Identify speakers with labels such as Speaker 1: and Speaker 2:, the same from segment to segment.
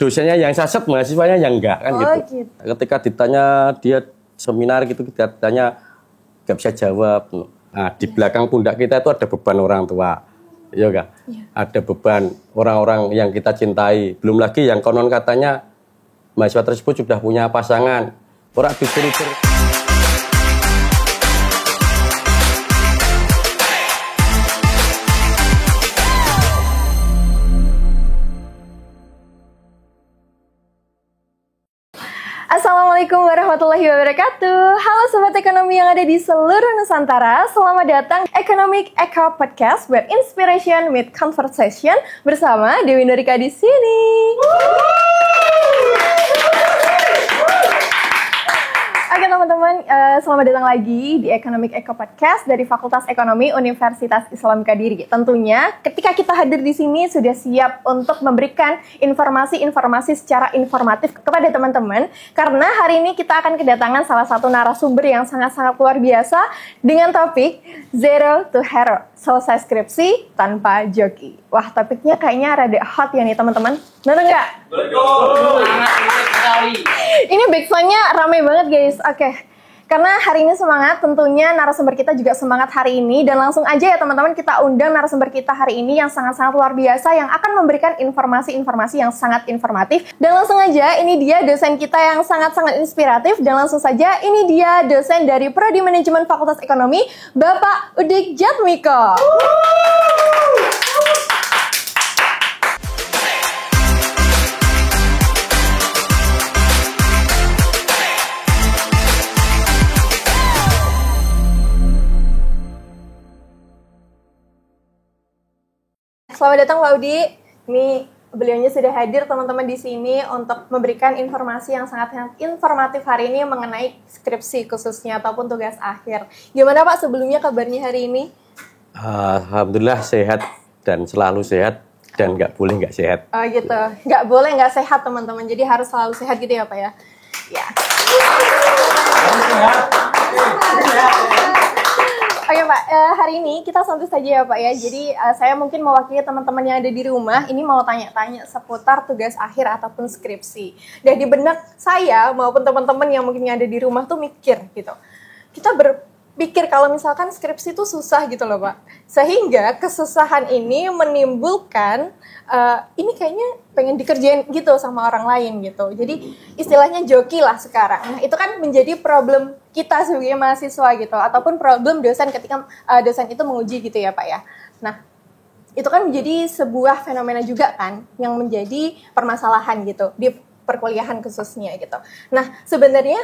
Speaker 1: dosennya yang saset, mahasiswanya yang enggak kan gitu. Ketika ditanya dia seminar gitu, kita ditanya nggak bisa jawab. Nah, di belakang pundak kita itu ada beban orang tua, iya enggak? Ya. Ada beban orang-orang yang kita cintai. Belum lagi yang konon katanya mahasiswa tersebut sudah punya pasangan. Orang pikir-pikir.
Speaker 2: Assalamualaikum warahmatullahi wabarakatuh. Halo Sobat Ekonomi yang ada di seluruh Nusantara. Selamat datang Economic Echo Podcast Web Inspiration with Conversation bersama Dewi Nurika di sini. Oke teman-teman, selamat datang lagi di Economic Echo Podcast dari Fakultas Ekonomi Universitas Islam Kadiri. Tentunya ketika kita hadir di sini sudah siap untuk memberikan informasi-informasi secara informatif kepada teman-teman. Karena hari ini kita akan kedatangan salah satu narasumber yang sangat-sangat luar biasa dengan topik Zero to Hero, selesai skripsi tanpa joki. Wah, topiknya kayaknya rada hot ya nih teman-teman. Bener nggak?
Speaker 3: Betul, sangat sekali.
Speaker 2: Ini backsound-nya rame banget guys. Oke, karena hari ini semangat, tentunya narasumber kita juga semangat hari ini. Dan langsung aja ya teman-teman, kita undang narasumber kita hari ini yang sangat-sangat luar biasa, yang akan memberikan informasi-informasi yang sangat informatif. Dan langsung aja, ini dia dosen kita yang sangat-sangat inspiratif. Dan langsung saja, ini dia dosen dari Prodi Manajemen Fakultas Ekonomi, Bapak Udik Jatmiko. Selamat datang Pak Udi. Ini beliaunya sudah hadir teman-teman di sini untuk memberikan informasi yang sangat informatif hari ini mengenai skripsi khususnya ataupun tugas akhir. Gimana Pak sebelumnya kabarnya hari ini?
Speaker 1: Alhamdulillah sehat dan selalu sehat dan nggak boleh nggak sehat.
Speaker 2: Oh gitu, nggak boleh nggak sehat teman-teman. Jadi harus selalu sehat gitu ya Pak ya? Ya. Oke Pak, hari ini kita santai saja ya Pak ya. Jadi saya mungkin mewakili teman-teman yang ada di rumah, ini mau tanya-tanya seputar tugas akhir ataupun skripsi. Dan di benak saya maupun teman-teman yang mungkin ada di rumah tuh mikir gitu. Kita berpikir kalau misalkan skripsi itu susah gitu loh Pak. Sehingga kesusahan ini menimbulkan, ini kayaknya pengen dikerjain gitu sama orang lain gitu. Jadi istilahnya joki lah sekarang. Nah itu kan menjadi problem kita sebagai mahasiswa gitu, ataupun problem dosen ketika dosen itu menguji gitu ya Pak ya. Nah itu kan menjadi sebuah fenomena juga kan, yang menjadi permasalahan gitu di perkuliahan khususnya gitu. Nah sebenarnya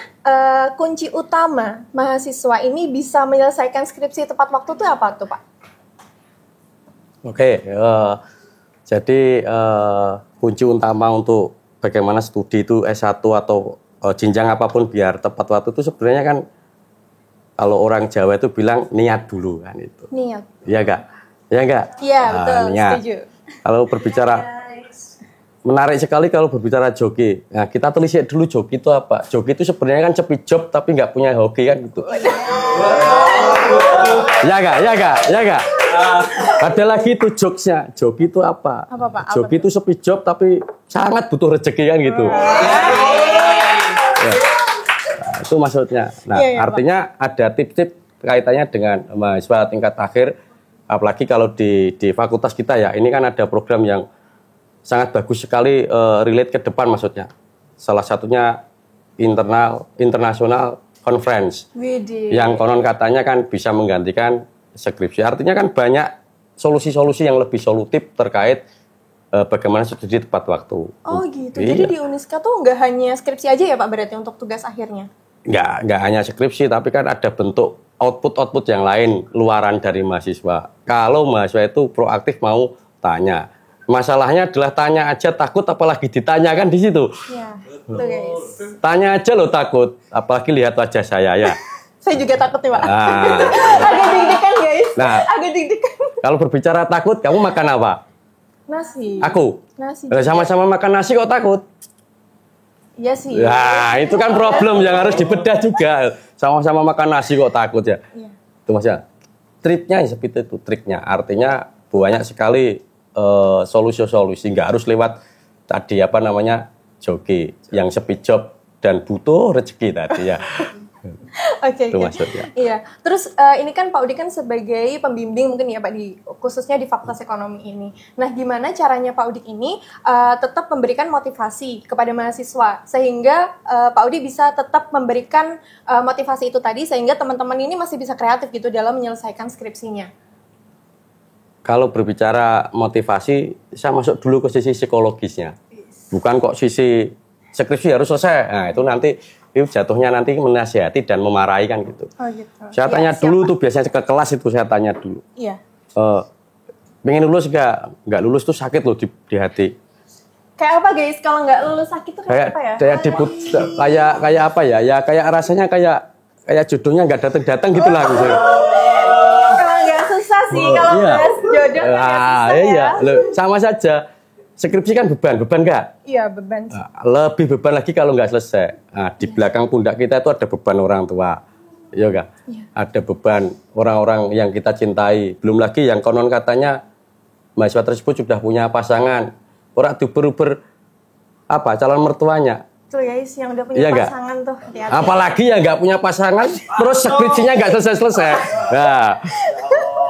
Speaker 2: kunci utama mahasiswa ini bisa menyelesaikan skripsi tepat waktu itu apa tuh Pak?
Speaker 1: Oke, jadi kunci utama untuk bagaimana studi itu S1 atau jenjang apapun biar tepat waktu itu sebenarnya kan kalau orang Jawa itu bilang niat dulu kan itu.
Speaker 2: Niat.
Speaker 1: Iya enggak? Iya enggak?
Speaker 2: Iya betul,
Speaker 1: niat.
Speaker 2: setuju.
Speaker 1: Kalau berbicara menarik sekali kalau berbicara joki. Nah, kita telisik dulu joki itu apa? Joki itu sebenarnya kan cepi job tapi nggak punya hoki kan gitu. Iya enggak? Iya enggak? Iya enggak? Ada lagi itu jokesnya. Joki itu apa?
Speaker 2: Apa Pak?
Speaker 1: Joki itu sepi job tapi sangat butuh rezeki kan gitu. Ya. Nah, itu maksudnya. Nah, artinya Pak, ada tips-tips kaitannya dengan mahasiswa tingkat akhir. Apalagi kalau di fakultas kita ya, ini kan ada program yang sangat bagus sekali relate ke depan maksudnya. Salah satunya international conference.
Speaker 2: Widih.
Speaker 1: Yang konon katanya kan bisa menggantikan skripsi. Artinya kan banyak solusi-solusi yang lebih solutif terkait bagaimana studi tepat waktu.
Speaker 2: Oh gitu.
Speaker 1: Iya.
Speaker 2: Jadi di Uniska tuh nggak hanya skripsi aja ya Pak berarti untuk tugas akhirnya?
Speaker 1: Nggak hanya skripsi, tapi kan ada bentuk output yang lain luaran dari mahasiswa. Kalau mahasiswa itu proaktif mau tanya. Masalahnya adalah tanya aja takut, apalagi ditanya kan di situ.
Speaker 2: Iya, betul guys.
Speaker 1: Tanya aja lo takut, apalagi lihat wajah saya ya.
Speaker 2: Saya juga takut nih Pak.
Speaker 1: Nah.
Speaker 2: Agak deg-degan guys.
Speaker 1: Nah.
Speaker 2: Agak deg-degan.
Speaker 1: Kalau berbicara takut, kamu makan apa?
Speaker 2: Nasi.
Speaker 1: Aku.
Speaker 2: Nasi.
Speaker 1: Sama-sama makan nasi kok takut?
Speaker 2: Iya sih.
Speaker 1: Nah, itu kan problem yang harus dibedah juga. Sama-sama makan nasi kok takut ya.
Speaker 2: Iya.
Speaker 1: Itu maksudnya. Triknya seperti itu, triknya. Artinya banyak sekali solusi-solusi, nggak harus lewat tadi apa namanya joki yang speed job dan butuh rezeki tadi ya.
Speaker 2: Oke.
Speaker 1: Itu maksudnya.
Speaker 2: Iya. Terus ini kan Pak Udi kan sebagai pembimbing mungkin ya Pak khususnya di Fakultas Ekonomi ini. Nah, gimana caranya Pak Udi ini tetap memberikan motivasi kepada mahasiswa sehingga Pak Udi bisa tetap memberikan motivasi itu tadi sehingga teman-teman ini masih bisa kreatif gitu dalam menyelesaikan skripsinya.
Speaker 1: Kalau berbicara motivasi, saya masuk dulu ke sisi psikologisnya. Bukan kok sisi skripsi harus selesai. Nah, itu nanti itu jatuhnya nanti menasihati dan memarahi kan gitu.
Speaker 2: Oh gitu.
Speaker 1: Saya tanya dulu tuh biasanya ke kelas itu saya tanya dulu.
Speaker 2: Iya.
Speaker 1: Pengen lulus nggak lulus tuh sakit loh di hati.
Speaker 2: Kayak apa guys? Kalau nggak lulus sakit tuh kayak apa ya?
Speaker 1: Kayak apa ya? Ya kayak rasanya kayak jodohnya nggak datang gitu lah misalnya.
Speaker 2: Kalau nggak susah sih kalau bahas jodoh nggak susah
Speaker 1: iya. Loh, sama saja. Skripsi kan beban nggak?
Speaker 2: Iya beban.
Speaker 1: Lebih beban lagi kalau nggak selesai. Nah, di belakang pundak kita itu ada beban orang tua, iya nggak? Iya. Ada beban orang-orang yang kita cintai. Belum lagi yang konon katanya mahasiswa tersebut sudah punya pasangan. Orang diuber-uber apa calon mertuanya.
Speaker 2: Tuh guys, yang udah punya pasangan tuh. Hati-hati.
Speaker 1: Apalagi yang nggak punya pasangan, terus skripsinya nggak selesai. Nah,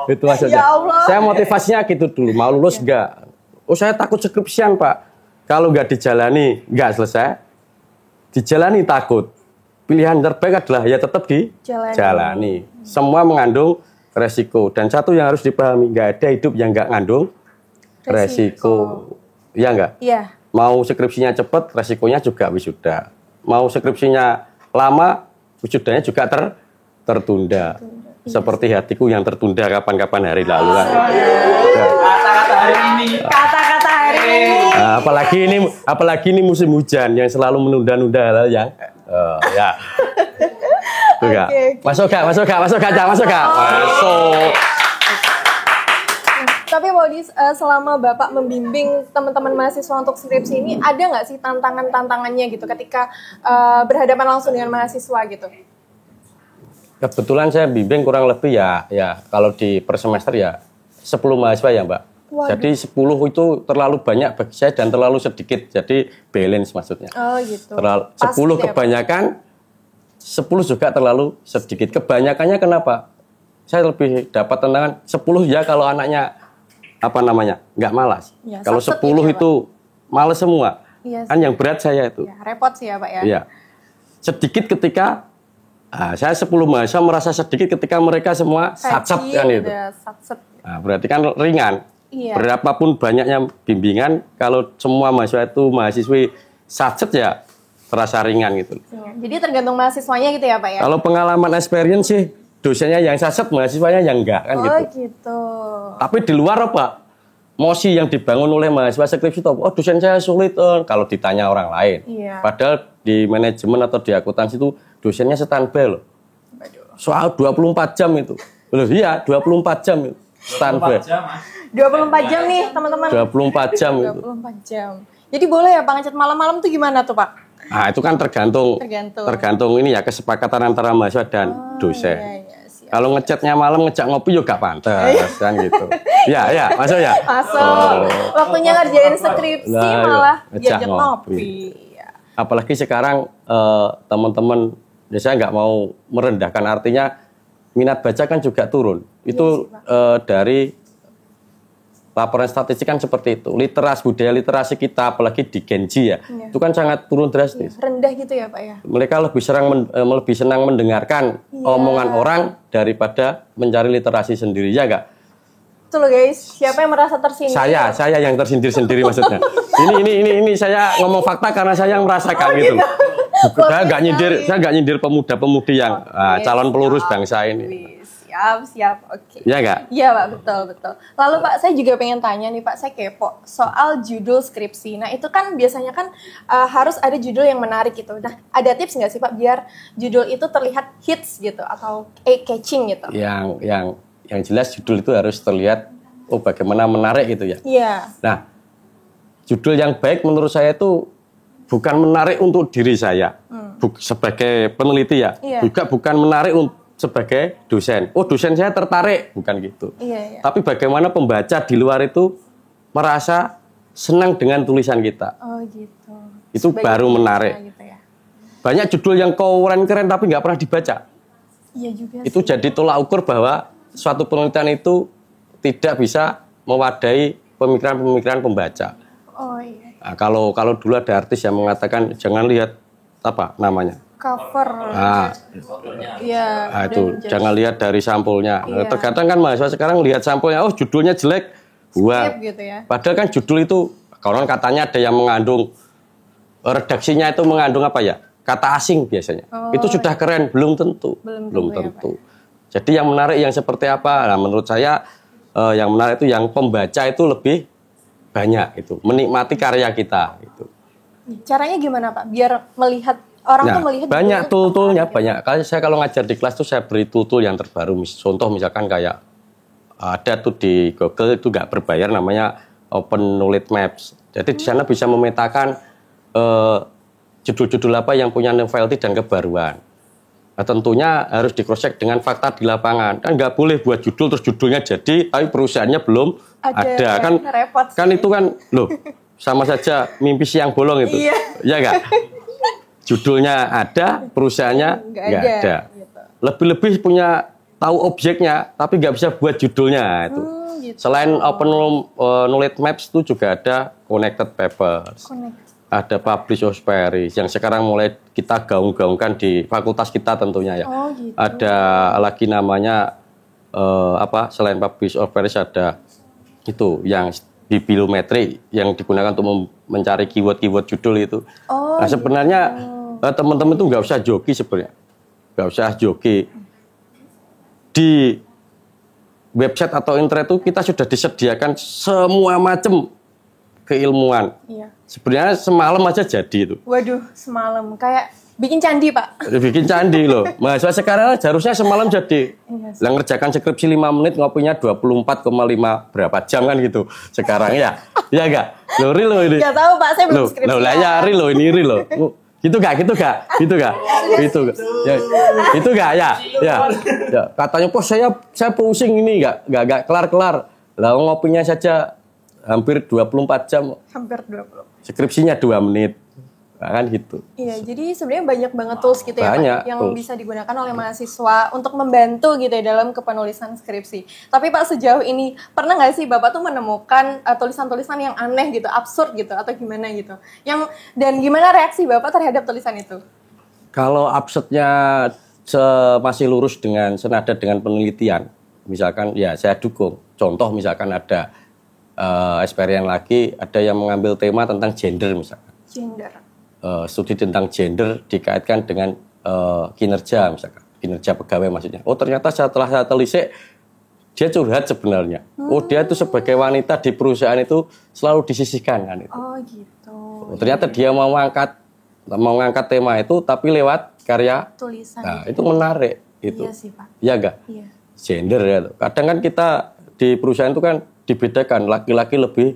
Speaker 1: itu maksudnya.
Speaker 2: Ya Allah.
Speaker 1: Saya motivasinya gitu dulu. Mau lulus nggak? Oh saya takut skripsian Pak. Kalau nggak dijalani nggak selesai, dijalani takut. Pilihan terbaik adalah ya tetap dijalani. Semua mengandung resiko. Dan satu yang harus dipahami, nggak ada hidup yang nggak ngandung resiko. Iya nggak? Iya. Mau skripsinya cepat, resikonya juga wisuda. Mau skripsinya lama, wisudanya juga tertunda. Seperti hatiku yang tertunda kapan-kapan hari lalu.
Speaker 3: Kata-kata hari ini.
Speaker 2: Kata-kata hari ini.
Speaker 1: Nah, apalagi ini musim hujan yang selalu menunda-nunda hal yang ya.
Speaker 2: Okay.
Speaker 1: Masuk gak? Masuk.
Speaker 2: Tapi Pak Udi, selama Bapak membimbing teman-teman mahasiswa untuk skripsi ini, ada nggak sih tantangannya gitu ketika berhadapan langsung dengan mahasiswa gitu?
Speaker 1: Kebetulan saya bimbing kurang lebih ya kalau di per semester ya 10 mahasiswa ya Mbak. Waduh. Jadi 10 itu terlalu banyak bagi saya dan terlalu sedikit. Jadi balance maksudnya. Oh gitu. 10 kebanyakan, 10 juga terlalu sedikit. Kebanyakannya kenapa? Saya lebih dapat tantangan 10 ya kalau anaknya nggak malas. Ya, kalau 10 ya, itu malas semua. Iya, kan yang berat saya itu.
Speaker 2: Ya, repot sih ya Pak ya.
Speaker 1: Iya. Sedikit ketika saya 10 mahasiswa merasa sedikit ketika mereka semua satset kan itu. Nah, berarti kan ringan. Iya. Berapapun banyaknya bimbingan, kalau semua mahasiswa itu mahasiswi satset ya terasa ringan gitu.
Speaker 2: Iya. Jadi tergantung mahasiswanya gitu ya Pak ya.
Speaker 1: Kalau pengalaman experience sih dosennya yang satset, mahasiswanya yang enggak kan gitu.
Speaker 2: Oh gitu.
Speaker 1: Tapi di luar apa? Mosi yang dibangun oleh mahasiswa skripsi itu, oh dosen saya sulit kalau ditanya orang lain. Iya. Padahal di manajemen atau di akuntansi itu dosennya standby loh. Soal 24 jam itu. Loh iya, 24 jam itu. Standby.
Speaker 2: 24 jam nih, teman-teman.
Speaker 1: 24 jam itu.
Speaker 2: 24 jam. Jadi boleh ya Pak ngechat malam-malam tuh gimana tuh Pak?
Speaker 1: Nah, itu kan tergantung ini ya kesepakatan antara mahasiswa dan dosen. Iya, siap. Kalau ngechatnya malam ngejak ngopi juga pantas kan gitu. Ya, masuk ya?
Speaker 2: Masuk. Waktunya ngerjain skripsi malah diajak ngopi.
Speaker 1: Apalagi sekarang teman-teman, saya nggak mau merendahkan, artinya minat baca kan juga turun. Itu dari laporan statistik kan seperti itu. Budaya literasi kita, apalagi di Gen Z ya, itu kan sangat turun drastis.
Speaker 2: Rendah gitu ya Pak ya?
Speaker 1: Mereka lebih senang mendengarkan omongan orang daripada mencari literasi sendiri, ya nggak?
Speaker 2: Tuh loh guys, siapa yang merasa tersindir?
Speaker 1: Saya yang tersindir sendiri maksudnya. Ini saya ngomong fakta karena saya yang merasakan gitu. Saya nggak nyindir pemuda-pemudi yang calon pelurus bangsa ini.
Speaker 2: Siap, oke.
Speaker 1: Iya nggak?
Speaker 2: Iya Pak, betul. Lalu Pak, saya juga pengen tanya nih Pak, saya kepo soal judul skripsi. Nah itu kan biasanya kan harus ada judul yang menarik gitu. Nah ada tips nggak sih Pak biar judul itu terlihat hits gitu atau catching gitu?
Speaker 1: Yang jelas judul itu harus terlihat bagaimana menarik gitu ya. Iya. Nah judul yang baik menurut saya itu bukan menarik untuk diri saya sebagai peneliti ya, juga bukan menarik sebagai dosen. Oh dosen saya tertarik, bukan gitu. Iya. Tapi bagaimana pembaca di luar itu merasa senang dengan tulisan kita.
Speaker 2: Oh gitu.
Speaker 1: Itu
Speaker 2: Sebagai
Speaker 1: baru
Speaker 2: pembaca
Speaker 1: menarik.
Speaker 2: Gitu ya.
Speaker 1: Banyak judul yang keren tapi nggak pernah dibaca.
Speaker 2: Iya juga
Speaker 1: Itu
Speaker 2: sih.
Speaker 1: jadi tolak ukur bahwa suatu penelitian itu tidak bisa mewadai pemikiran-pemikiran pembaca.
Speaker 2: Oh iya.
Speaker 1: Nah, kalau dulu ada artis yang mengatakan jangan lihat apa namanya.
Speaker 2: Cover.
Speaker 1: Nah,
Speaker 2: Iya.
Speaker 1: nah itu
Speaker 2: dan
Speaker 1: jangan lihat dari sampulnya.
Speaker 2: Iya.
Speaker 1: Terkadang kan mahasiswa sekarang lihat sampulnya, oh judulnya jelek, buang.
Speaker 2: skip gitu ya.
Speaker 1: Padahal kan judul itu, konon katanya ada yang mengandung, redaksinya itu mengandung apa ya? Kata asing biasanya.
Speaker 2: Oh,
Speaker 1: Itu sudah keren, belum tentu.
Speaker 2: Belum tentu ya, Pak.
Speaker 1: Jadi yang menarik yang seperti apa? Nah, menurut saya yang menarik itu yang pembaca itu lebih banyak itu, menikmati karya kita gitu.
Speaker 2: Caranya gimana Pak? Biar melihat orang tuh melihat
Speaker 1: banyak
Speaker 2: judulnya
Speaker 1: tool-toolnya
Speaker 2: apa gitu.
Speaker 1: banyak. Kalau ngajar di kelas tuh saya beri tool-tool yang terbaru. Contoh misalkan kayak ada tuh di Google itu nggak berbayar namanya Open Knowledge Maps. Jadi di sana bisa memetakan judul-judul apa yang punya novelty dan kebaruan. Nah, tentunya harus di cross check dengan fakta di lapangan. Kan nggak boleh buat judul terus judulnya jadi tapi perusahaannya belum ada. Kan
Speaker 2: repot
Speaker 1: kan
Speaker 2: sih.
Speaker 1: itu kan loh sama saja mimpi siang bolong itu.
Speaker 2: Iya.
Speaker 1: Ya nggak? Judulnya ada, perusahaannya
Speaker 2: Nggak
Speaker 1: nggak
Speaker 2: ada,
Speaker 1: ada.
Speaker 2: gitu.
Speaker 1: Lebih-lebih punya tahu objeknya, tapi nggak bisa buat judulnya itu.
Speaker 2: Gitu.
Speaker 1: Selain Open Knowledge Maps itu juga ada Connected Papers, ada Publish Osprey yang sekarang mulai kita gaung-gaungkan di fakultas kita tentunya ya.
Speaker 2: Oh, gitu.
Speaker 1: Ada lagi namanya selain Publish Osprey ada itu yang bibliometri yang digunakan untuk mencari keyword-keyword judul itu.
Speaker 2: Oh,
Speaker 1: nah sebenarnya teman-teman itu nggak usah joki sebenarnya, nggak usah joki. Di website atau internet itu kita sudah disediakan semua macam keilmuan.
Speaker 2: Iya.
Speaker 1: Sebenarnya semalam aja jadi itu.
Speaker 2: Waduh, semalam kayak bikin candi Pak.
Speaker 1: Bikin candi loh. Mahasiswa sekarang harusnya semalam jadi.
Speaker 2: Iya sih.
Speaker 1: Yang ngerjakan skripsi 5 menit ngopinya 24,5 berapa jam kan gitu. Sekarang ya. Iya enggak? Loh real loh ini.
Speaker 2: Gak tahu Pak, saya belum
Speaker 1: Loh,
Speaker 2: skripsi.
Speaker 1: loh lah ya real loh ini real loh. Gitu enggak? Gitu enggak? Gitu enggak? Gitu enggak? Ya, itu enggak ya? Ya. Ya, katanya kok saya pusing ini enggak kelar-kelar. Lah ngopinya saja hampir 24 jam.
Speaker 2: Hampir 20.
Speaker 1: Skripsinya 2 menit. Nah, kan gitu.
Speaker 2: Iya, jadi sebenarnya banyak banget tools gitu ya
Speaker 1: Banyak
Speaker 2: Pak, yang
Speaker 1: tools.
Speaker 2: bisa digunakan oleh mahasiswa untuk membantu gitu ya dalam kepenulisan skripsi. Tapi Pak sejauh ini pernah nggak sih Bapak tuh menemukan tulisan-tulisan yang aneh gitu, absurd gitu atau gimana gitu? Dan gimana reaksi Bapak terhadap tulisan itu?
Speaker 1: Kalau absurdnya masih lurus dengan senada dengan penelitian, misalkan ya saya dukung. Contoh misalkan ada eksperimen lagi, ada yang mengambil tema tentang gender misalkan.
Speaker 2: Gender.
Speaker 1: Studi tentang gender dikaitkan dengan kinerja misalkan, kinerja pegawai maksudnya. Oh ternyata setelah saya telisik dia curhat sebenarnya. Oh dia itu sebagai wanita di perusahaan itu selalu disisihkan kan itu.
Speaker 2: Oh gitu.
Speaker 1: Oh, ternyata dia mau ngangkat tema itu tapi lewat karya.
Speaker 2: Tulisan.
Speaker 1: Nah itu menarik itu.
Speaker 2: Iya sih Pak.
Speaker 1: Iya enggak?
Speaker 2: Iya.
Speaker 1: Gender ya. Kadang kan kita di perusahaan itu kan dibedakan laki-laki lebih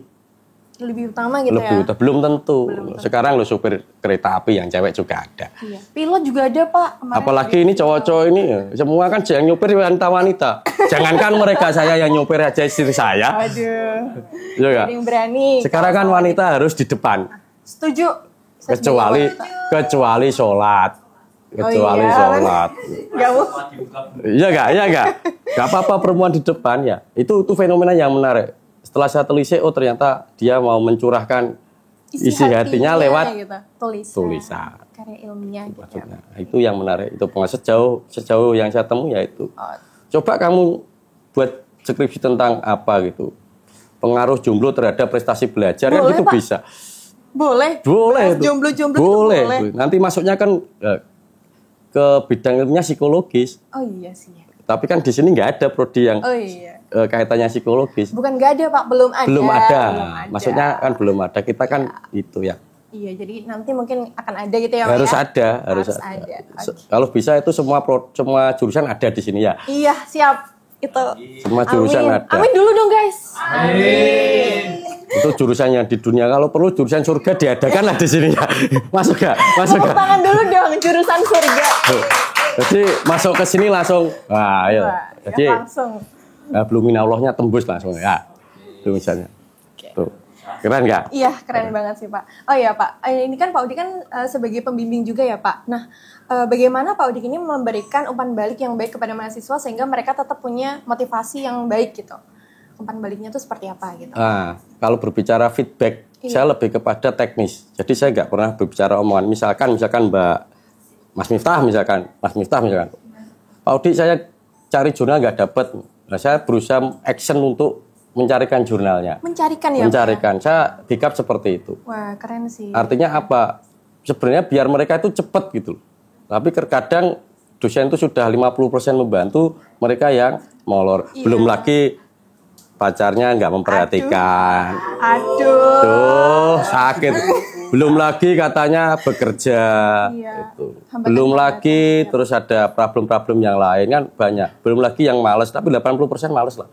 Speaker 2: Lebih utama gitu ya.
Speaker 1: belum tentu. Sekarang lo supir kereta api yang cewek juga ada.
Speaker 2: Iya. Pilot juga ada Pak. Kemarin
Speaker 1: Apalagi ini cowok-cowok ini ya, semua kan yang nyupir wanita-wanita. Jangankan mereka, saya yang nyupir aja istri saya.
Speaker 2: Aduh.
Speaker 1: Iya enggak?
Speaker 2: Ada yang berani.
Speaker 1: Sekarang kan wanita harus di depan.
Speaker 2: Setuju. Saya sebagai wanita.
Speaker 1: Kecuali sholat. Kecuali
Speaker 2: iya.
Speaker 1: sholat.
Speaker 2: Gak mau.
Speaker 1: Iya enggak? Iya enggak? Enggak apa-apa perempuan di depan ya. Itu fenomena yang menarik. Setelah saya telisik, oh ternyata dia mau mencurahkan isi hatinya lewat
Speaker 2: gitu.
Speaker 1: tulisan.
Speaker 2: Karya ilmiah gitu.
Speaker 1: Maksudnya, itu yang menarik. Itu sejauh yang saya temui ya itu.
Speaker 2: Oh,
Speaker 1: Coba kamu buat skripsi tentang apa gitu. Pengaruh jomblo terhadap prestasi belajar kan
Speaker 2: Boleh,
Speaker 1: itu
Speaker 2: Pak.
Speaker 1: bisa.
Speaker 2: boleh.
Speaker 1: Boleh
Speaker 2: Bahas
Speaker 1: itu.
Speaker 2: Jomblo-jomblo itu
Speaker 1: boleh.
Speaker 2: boleh.
Speaker 1: Nanti masuknya kan ke bidang ilmunya psikologis.
Speaker 2: Oh iya sih.
Speaker 1: Tapi kan di sini nggak ada prodi yang
Speaker 2: Oh iya.
Speaker 1: kaitannya psikologis.
Speaker 2: Bukan nggak ada Pak, belum ada.
Speaker 1: Belum ada.
Speaker 2: Belum ada.
Speaker 1: Maksudnya kan belum ada. Kita kan itu ya.
Speaker 2: Iya, jadi nanti mungkin akan ada gitu ya Pak
Speaker 1: Harus
Speaker 2: ya?
Speaker 1: ada, harus ada.
Speaker 2: Oke.
Speaker 1: Kalau bisa itu semua jurusan ada di sini ya.
Speaker 2: Iya, siap. Itu.
Speaker 1: Semua jurusan
Speaker 2: Amin.
Speaker 1: ada.
Speaker 2: Amin dulu dong guys. Amin.
Speaker 1: Itu jurusan yang di dunia. Kalau perlu jurusan surga diadakan lah di sini ya. Masuk gak? Masuk
Speaker 2: Tepuk
Speaker 1: gak?
Speaker 2: tangan dulu dong, jurusan surga.
Speaker 1: Jadi masuk ke sini langsung. Wah, ayo.
Speaker 2: Wah,
Speaker 1: Jadi
Speaker 2: ya langsung.
Speaker 1: belum Allahnya tembus langsung ya. Itu misalnya. Tuh. Keren nggak?
Speaker 2: Iya, keren banget sih Pak. Oh iya Pak, ini kan Pak Udik kan sebagai pembimbing juga ya Pak. Nah, bagaimana Pak Udik ini memberikan umpan balik yang baik kepada mahasiswa sehingga mereka tetap punya motivasi yang baik gitu? Umpan baliknya itu seperti apa gitu?
Speaker 1: Nah, kalau berbicara feedback, saya lebih kepada teknis. Jadi saya nggak pernah berbicara omongan. Misalkan Mas Miftah misalkan, Pak Udik saya cari jurnal nggak dapat. Nah, saya berusaha action untuk mencarikan jurnalnya.
Speaker 2: Mencarikan ya?
Speaker 1: Mencarikan. Pak? Saya backup seperti itu.
Speaker 2: Wah, keren sih.
Speaker 1: Artinya apa? Sebenarnya biar mereka itu cepat gitu. Tapi terkadang dosen itu sudah 50% membantu, mereka yang molor.
Speaker 2: Iya.
Speaker 1: Belum lagi pacarnya nggak memperhatikan.
Speaker 2: Aduh.
Speaker 1: Tuh, sakit. Belum lagi katanya bekerja.
Speaker 2: Iya.
Speaker 1: Gitu. Belum lagi terus ada problem-problem yang lain kan banyak. Belum lagi yang males, tapi 80% males lah.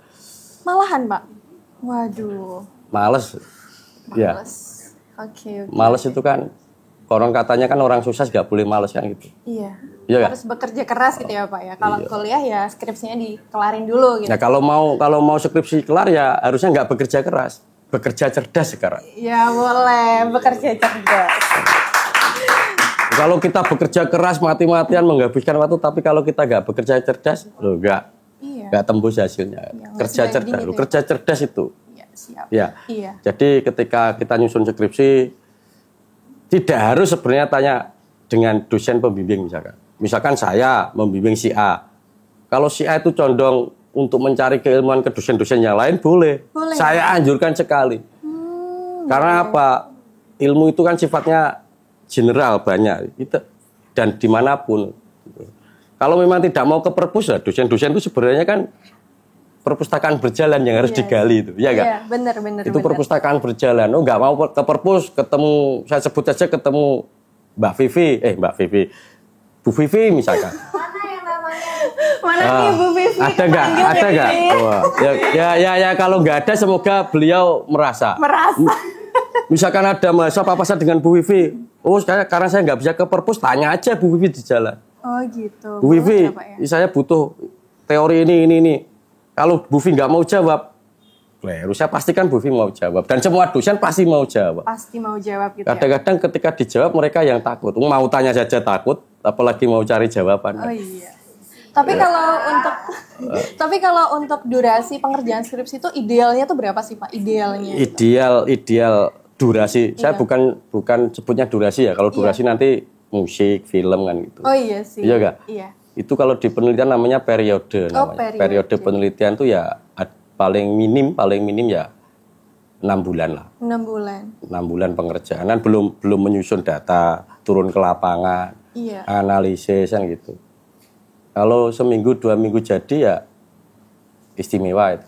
Speaker 2: Malahan Pak? Waduh.
Speaker 1: Males. Ya.
Speaker 2: Oke.
Speaker 1: Males itu kan, orang katanya kan orang sukses nggak boleh males kan gitu.
Speaker 2: Iya.
Speaker 1: Iya
Speaker 2: Harus bekerja keras gitu ya Pak ya. Kalau kuliah ya skripsinya dikelarin dulu gitu.
Speaker 1: Nah kalau mau skripsi kelar ya harusnya nggak bekerja keras, bekerja cerdas sekarang.
Speaker 2: Ya boleh, bekerja cerdas.
Speaker 1: Kalau kita bekerja keras mati-matian menghabiskan waktu, tapi kalau kita nggak bekerja cerdas, loh nggak tembus hasilnya.
Speaker 2: Iya,
Speaker 1: Kerja cerdas,
Speaker 2: gitu ya.
Speaker 1: kerja cerdas itu.
Speaker 2: Iya, siap.
Speaker 1: Ya.
Speaker 2: Iya.
Speaker 1: Jadi ketika kita nyusun skripsi, tidak harus sebenarnya tanya dengan dosen pembimbing misalkan. Misalkan saya membimbing si A. Kalau si A itu condong untuk mencari keilmuan ke dosen-dosen yang lain, boleh. Saya anjurkan sekali. Karena apa? Ilmu itu kan sifatnya general, banyak. Dan dimanapun. Kalau memang tidak mau ke perpus, ya dosen-dosen itu sebenarnya kan perpustakaan berjalan yang harus digali itu, ya nggak?
Speaker 2: Iya, benar.
Speaker 1: Itu perpustakaan berjalan. Oh, nggak mau ke perpus, ketemu, saya sebut saja ketemu Mbak Vivi, Bu Vivi misalkan.
Speaker 2: Mana yang namanya? Mana nih Bu Vivi?
Speaker 1: Ada nggak? Wah, ya kalau nggak ada, semoga beliau merasa. Misalkan ada mahasiswa papasan dengan Bu Vivi, oh karena saya nggak bisa ke perpus, tanya aja Bu Vivi di jalan.
Speaker 2: Oh gitu.
Speaker 1: Bu Vivi, saya butuh teori ini. Kalau Bu Vivi nggak mau jawab, saya pastikan Bu Vivi mau jawab. Dan semua dosen pasti mau jawab.
Speaker 2: Pasti mau jawab gitu.
Speaker 1: Kadang-kadang ketika dijawab mereka yang takut. Mau tanya saja takut, apalagi mau cari jawaban.
Speaker 2: Oh iya. Tapi kalau untuk durasi pengerjaan skripsi itu idealnya tuh berapa sih Pak? Idealnya?
Speaker 1: Ideal durasi. Saya bukan sebutnya durasi ya. Kalau durasi nanti musik, film kan gitu.
Speaker 2: Oh iya sih.
Speaker 1: Iya nggak?
Speaker 2: Iya.
Speaker 1: Itu kalau di penelitian namanya periode. Periode penelitian itu ya paling minim ya 6 bulan lah.
Speaker 2: 6 bulan.
Speaker 1: 6 bulan pengerjaan. Belum menyusun data, turun ke lapangan, analisis kan gitu. Kalau seminggu 2 minggu jadi ya istimewa itu.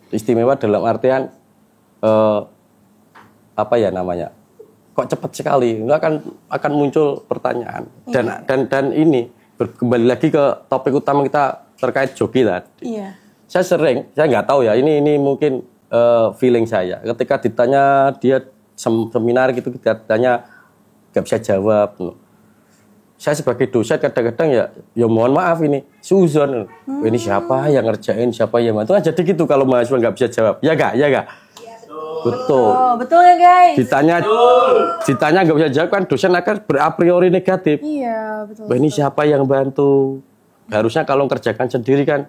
Speaker 1: Istimewa dalam artian apa ya namanya? Kok cepat sekali? Itu akan muncul pertanyaan. Dan ini kembali lagi ke topik utama kita terkait joki tadi.
Speaker 2: Iya.
Speaker 1: Saya nggak tahu ya. Ini mungkin feeling saya. Ketika ditanya dia seminar gitu, kita tanya nggak bisa jawab. Saya sebagai dosen kadang-kadang ya mohon maaf ini suzon. Ini siapa yang ngerjain, siapa yang bantu? Jadi gitu kalau mahasiswa nggak bisa jawab. Ya nggak? Betul
Speaker 2: ya guys.
Speaker 1: Ditanya nggak bisa jawab kan dosen akan berapriori negatif.
Speaker 2: Iya betul.
Speaker 1: Ini siapa yang bantu? Harusnya kalau kerjakan sendiri kan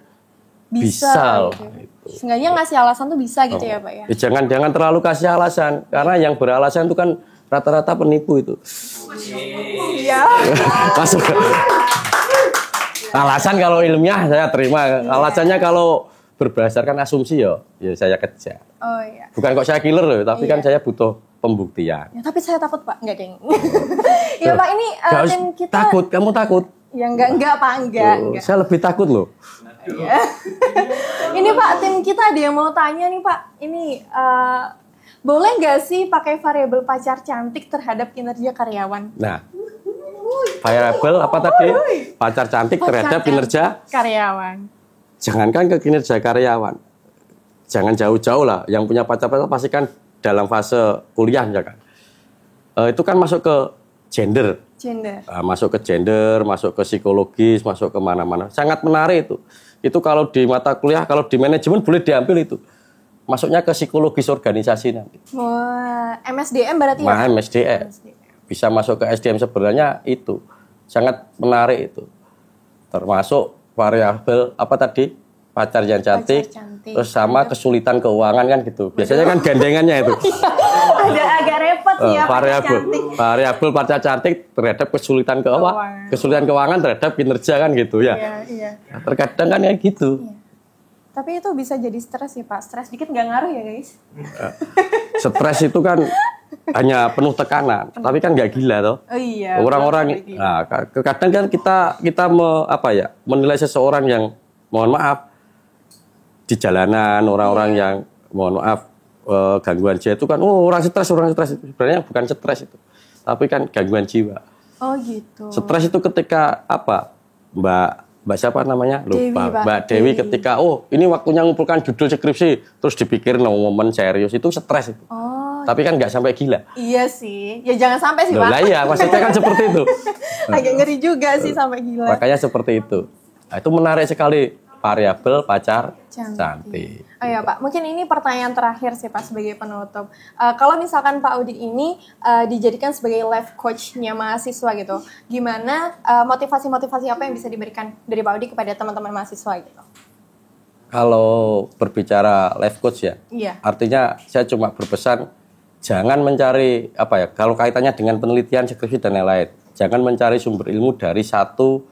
Speaker 1: bisa.
Speaker 2: Gitu. Seenggaknya ngasih alasan tuh bisa gitu ya Pak ya.
Speaker 1: Jangan terlalu kasih alasan karena yang beralasan itu kan rata-rata penipu itu.
Speaker 2: Iya.
Speaker 1: Masuk. Alasan kalau ilmiah saya terima. Alasannya kalau berdasarkan asumsi ya saya kejar.
Speaker 2: Oh iya.
Speaker 1: Bukan kok saya killer loh, tapi kan saya butuh pembuktian.
Speaker 2: Ya, tapi saya takut Pak, enggak deng. Iya Pak, ini tim kita
Speaker 1: takut, kamu takut?
Speaker 2: Ya enggak Pak, enggak.
Speaker 1: Saya lebih takut loh.
Speaker 2: Iya. Ini Pak, tim kita ada yang mau tanya nih Pak. Ini boleh nggak sih pakai variabel pacar cantik terhadap kinerja karyawan?
Speaker 1: Nah, variabel apa tadi? Pacar cantik terhadap kinerja
Speaker 2: karyawan.
Speaker 1: Jangankan ke kinerja karyawan, jangan jauh-jauh lah. Yang punya pacar pasti kan dalam fase kuliah misalkan. Itu kan masuk ke gender. Masuk ke gender, masuk ke psikologis, masuk ke mana-mana. Sangat menarik itu. Itu kalau di mata kuliah, kalau di manajemen boleh diambil itu. masuknya ke psikologis organisasi nanti.
Speaker 2: Wah, MSDM berarti ya?
Speaker 1: Nah, MSDM. Bisa masuk ke SDM sebenarnya itu sangat menarik itu. Termasuk variabel apa tadi? Pacar yang cantik, terus sama kesulitan keuangan kan gitu. Biasanya kan gandengannya itu.
Speaker 2: Agak repot ya
Speaker 1: variabel pacar cantik terhadap kesulitan keuangan. Kesulitan keuangan terhadap kinerja kan gitu ya.
Speaker 2: Iya.
Speaker 1: Nah, terkadang kan kayak gitu.
Speaker 2: Iya. Tapi itu bisa jadi stres ya Pak. Stres dikit nggak ngaruh ya guys?
Speaker 1: Stres itu kan hanya penuh tekanan, tapi kan nggak gila toh.
Speaker 2: Oh iya.
Speaker 1: Orang-orang, nah, kadang kan kita menilai seseorang yang mohon maaf di jalanan, orang-orang yang mohon maaf gangguan jiwa itu kan, orang stres sebenarnya bukan stres itu, tapi kan gangguan jiwa.
Speaker 2: Oh gitu.
Speaker 1: Stres itu ketika apa, Mbak siapa namanya? Lupa. Mbak Dewi ketika ini waktunya ngumpulkan judul skripsi, terus dipikir momen serius itu stres itu.
Speaker 2: Oh.
Speaker 1: Tapi kan nggak sampai gila.
Speaker 2: Iya sih. Ya jangan sampai sih Pak.
Speaker 1: Lah iya, maksudnya kan seperti itu.
Speaker 2: Agak ngeri juga sih sampai gila.
Speaker 1: Makanya seperti itu. Nah, itu menarik sekali variabel pacar cantik.
Speaker 2: Oh ya Pak, mungkin ini pertanyaan terakhir sih Pak sebagai penutup. Kalau misalkan Pak Audi ini dijadikan sebagai life coach-nya mahasiswa gitu, gimana motivasi-motivasi apa yang bisa diberikan dari Pak Audi kepada teman-teman mahasiswa gitu?
Speaker 1: Kalau berbicara life coach ya,
Speaker 2: iya.
Speaker 1: Artinya saya cuma berpesan jangan mencari kalau kaitannya dengan penelitian, skripsi dan lain-lain, jangan mencari sumber ilmu dari satu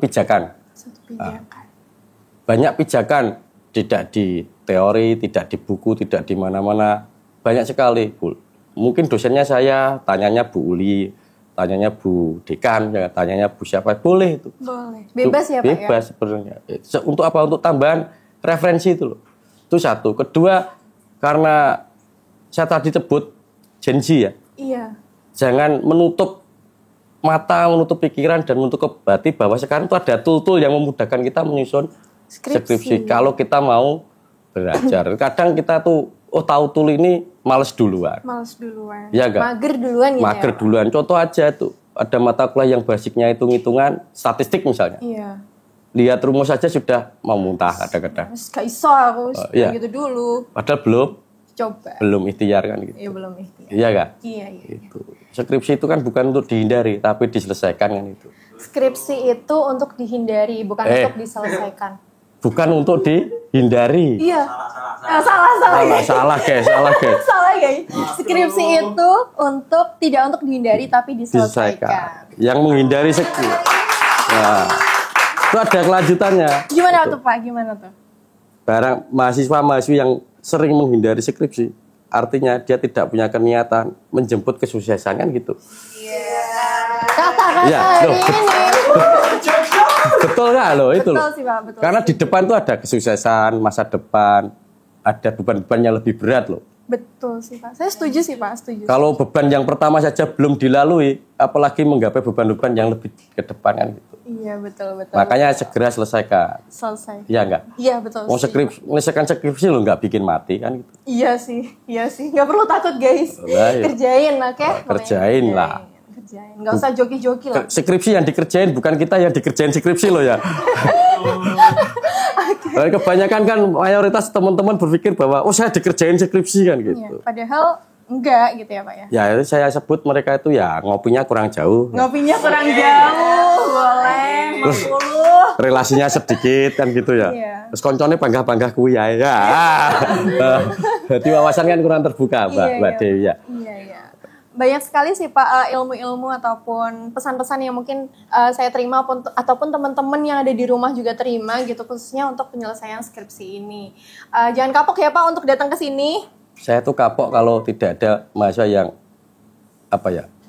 Speaker 1: pijakan. Banyak pijakan, tidak di teori, tidak di buku, tidak di mana-mana, banyak sekali. Mungkin dosennya saya, tanyanya Bu Uli, tanyanya Bu Dekan, tanyanya Bu siapa, boleh itu.
Speaker 2: Boleh. Bebas ya Pak ya?
Speaker 1: Bebas sebenarnya. Untuk apa? Untuk tambahan referensi itu loh. Itu satu. Kedua, karena saya tadi sebut Gen Z ya.
Speaker 2: Iya.
Speaker 1: Jangan menutup mata, menutup pikiran, dan menutup hati bahwa sekarang itu ada tool-tool yang memudahkan kita menyusun skripsi. Kalau kita mau belajar. Kadang kita tuh, tahu tool ini males duluan.
Speaker 2: Ya enggak? Mager duluan gitu.
Speaker 1: Mager duluan. Contoh aja tuh, ada mata kuliah yang basicnya hitung-hitungan, statistik misalnya.
Speaker 2: Iya.
Speaker 1: Lihat rumus saja sudah mau muntah kadang-kadang.
Speaker 2: Gak iso aku, gitu dulu.
Speaker 1: Padahal belum ikhtiar kan gitu.
Speaker 2: Iya, belum ikhtiar.
Speaker 1: Iya enggak?
Speaker 2: Iya.
Speaker 1: Itu. Skripsi itu kan bukan untuk dihindari, tapi diselesaikan kan itu.
Speaker 2: Skripsi itu untuk dihindari, bukan untuk diselesaikan.
Speaker 1: Bukan untuk dihindari.
Speaker 2: Iya. Salah guys.
Speaker 1: Salah
Speaker 2: guys. Skripsi itu tidak untuk dihindari, tapi diselesaikan.
Speaker 1: Yang menghindari skripsi. Nah, itu ada kelanjutannya.
Speaker 2: Gimana tuh Pak? Gimana tuh?
Speaker 1: Barang mahasiswa-mahasiswi yang sering menghindari skripsi, artinya dia tidak punya keniatan menjemput kesuksesan kan gitu.
Speaker 2: Iya. Kata-kata hari ini.
Speaker 1: Betul nggak loh itu loh.
Speaker 2: Betul sih Pak, betul.
Speaker 1: Karena di depan tuh ada kesuksesan, masa depan, ada beban-beban yang lebih berat loh.
Speaker 2: Betul sih Pak. Saya setuju sih Pak, setuju.
Speaker 1: Kalau beban yang pertama saja belum dilalui, apalagi menggapai beban-beban yang lebih ke depan kan gitu.
Speaker 2: Iya, betul.
Speaker 1: Makanya segera selesaikan. Iya enggak?
Speaker 2: Iya, betul.
Speaker 1: Mau menyelesaikan skripsi lo nggak bikin mati kan gitu.
Speaker 2: Iya sih. Nggak perlu takut guys. Kerjain, oke?
Speaker 1: Kerjain lah.
Speaker 2: Nggak usah joki-joki lah.
Speaker 1: Skripsi yang dikerjain, bukan kita yang dikerjain skripsi loh ya. Okay. Kebanyakan kan mayoritas teman-teman berpikir bahwa saya dikerjain skripsi kan gitu.
Speaker 2: Iya, padahal enggak gitu ya Pak ya.
Speaker 1: Ya itu saya sebut mereka itu ya ngopinya kurang jauh.
Speaker 2: Ngopinya kurang jauh, boleh.
Speaker 1: Terus relasinya sedikit kan gitu ya.
Speaker 2: Iya.
Speaker 1: Terus konconnya bangga-bangga kuwi ya. Berarti wawasan kan kurang terbuka Mbak Dewi ya.
Speaker 2: Iya. Banyak sekali sih Pak ilmu-ilmu ataupun pesan-pesan yang mungkin saya terima ataupun teman-teman yang ada di rumah juga terima gitu, khususnya untuk penyelesaian skripsi ini. Jangan kapok ya Pak untuk datang ke sini.
Speaker 1: Saya tuh kapok kalau tidak ada mahasiswa yang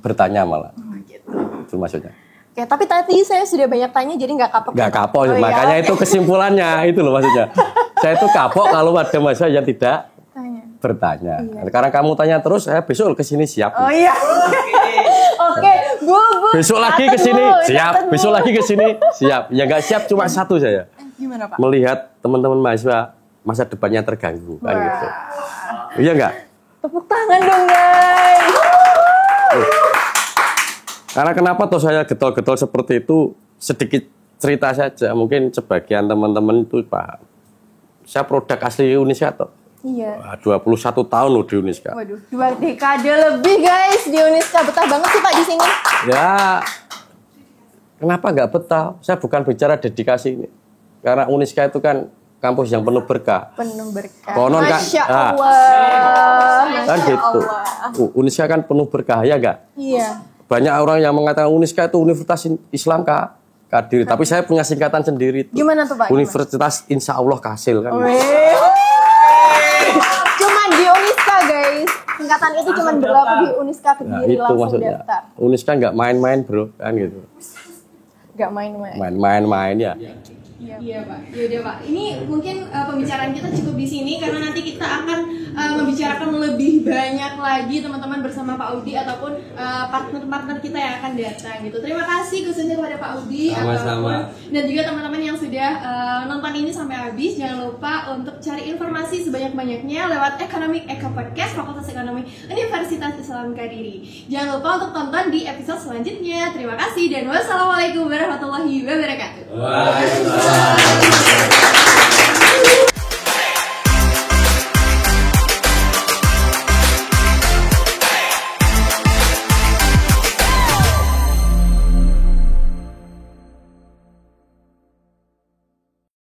Speaker 1: bertanya malah.
Speaker 2: Gitu.
Speaker 1: Itu maksudnya.
Speaker 2: Oke, tapi tadi saya sudah banyak tanya jadi nggak kapok.
Speaker 1: Nggak kapok, makanya itu kesimpulannya itu loh maksudnya. Saya tuh kapok kalau ada mahasiswa yang tidak bertanya. Iya. Karena kamu tanya terus, saya besok kesini siap.
Speaker 2: Oh iya. Oke, Bu.
Speaker 1: Besok lagi kesini siap. Besok lagi kesini siap. Ya nggak siap cuma satu saya.
Speaker 2: Gimana Pak?
Speaker 1: Melihat teman-teman mahasiswa masa depannya terganggu kan gitu. Iya nggak?
Speaker 2: Tepuk tangan dong guys.
Speaker 1: Karena kenapa toh saya getol-getol seperti itu, sedikit cerita saja. Mungkin sebagian teman-teman itu paham. saya produk asli Uniska toh.
Speaker 2: Iya.
Speaker 1: 21 tahun loh di Uniska.
Speaker 2: Waduh, 2 dekade lebih guys di Uniska. Betah banget sih Pak di sini.
Speaker 1: Ya, kenapa nggak betah? Saya bukan bicara dedikasi ini. Karena Uniska itu kan kampus yang penuh berkah.
Speaker 2: Penuh berkah.
Speaker 1: Konon kan,
Speaker 2: Masya
Speaker 1: nah,
Speaker 2: Allah.
Speaker 1: kan
Speaker 2: Masya
Speaker 1: gitu.
Speaker 2: Allah.
Speaker 1: Uniska kan penuh berkah, ya nggak?
Speaker 2: Iya.
Speaker 1: Banyak orang yang mengatakan Uniska itu Universitas Islam Kak. Kadiri. Tapi saya punya singkatan sendiri.
Speaker 2: Gimana tuh Pak?
Speaker 1: Universitas Insya Allah Kasil kan.
Speaker 2: Cuman di Uniska guys. Singkatan itu cuman berlaku di Uniska
Speaker 1: Nah,
Speaker 2: Kediri,
Speaker 1: itu
Speaker 2: langsung
Speaker 1: maksudnya.
Speaker 2: daftar.
Speaker 1: Uniska nggak main-main bro, kan gitu.
Speaker 2: Gak main-main.
Speaker 1: Main-main ya.
Speaker 2: Iya Pak. Yaudah Pak. Ini mungkin pembicaraan kita cukup di sini karena nanti kita akan membicarakan lebih banyak lagi teman-teman bersama Pak Audi ataupun partner-partner kita yang akan datang gitu. Terima kasih khususnya kepada Pak Audi
Speaker 1: Sama-sama.
Speaker 2: dan juga teman-teman yang sudah nonton ini sampai habis. Jangan lupa untuk cari informasi sebanyak-banyaknya lewat Economic Eco Podcast Fakultas Ekonomi Universitas Islam Kediri. Jangan lupa untuk tonton di episode selanjutnya. Terima kasih dan wassalamualaikum warahmatullahi wabarakatuh.